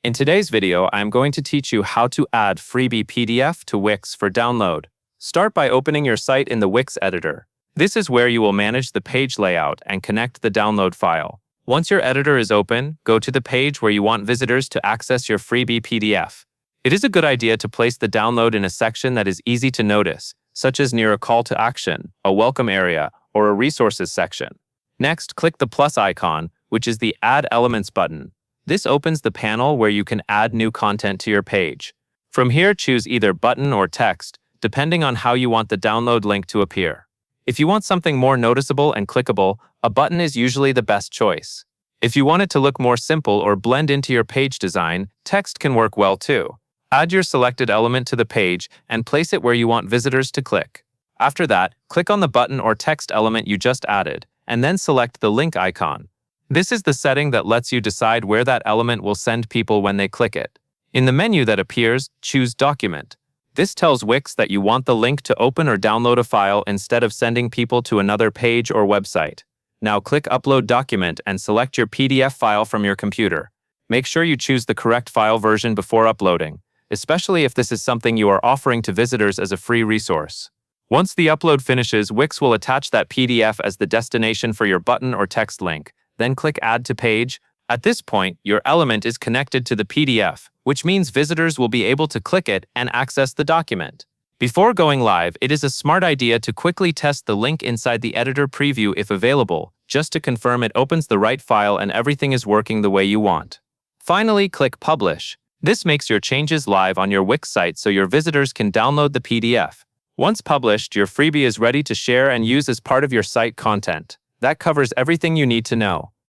In today's video, I am going to teach you how to add Freebie PDF to Wix for download. Start by opening your site in the Wix editor. This is where you will manage the page layout and connect the download file. Once your editor is open, go to the page where you want visitors to access your Freebie PDF. It is a good idea to place the download in a section that is easy to notice, such as near a call to action, a welcome area, or a resources section. Next, click the plus icon, which is the Add Elements button. This opens the panel where you can add new content to your page. From here, choose either button or text, depending on how you want the download link to appear. If you want something more noticeable and clickable, a button is usually the best choice. If you want it to look more simple or blend into your page design, text can work well too. Add your selected element to the page and place it where you want visitors to click. After that, click on the button or text element you just added, and then select the link icon. This is the setting that lets you decide where that element will send people when they click it. In the menu that appears, choose Document. This tells Wix that you want the link to open or download a file instead of sending people to another page or website. Now click Upload Document and select your PDF file from your computer. Make sure you choose the correct file version before uploading, especially if this is something you are offering to visitors as a free resource. Once the upload finishes, Wix will attach that PDF as the destination for your button or text link. Then click Add to Page. At this point, your element is connected to the PDF, which means visitors will be able to click it and access the document. Before going live, it is a smart idea to quickly test the link inside the editor preview if available, just to confirm it opens the right file and everything is working the way you want. Finally, click Publish. This makes your changes live on your Wix site so your visitors can download the PDF. Once published, your freebie is ready to share and use as part of your site content. That covers everything you need to know.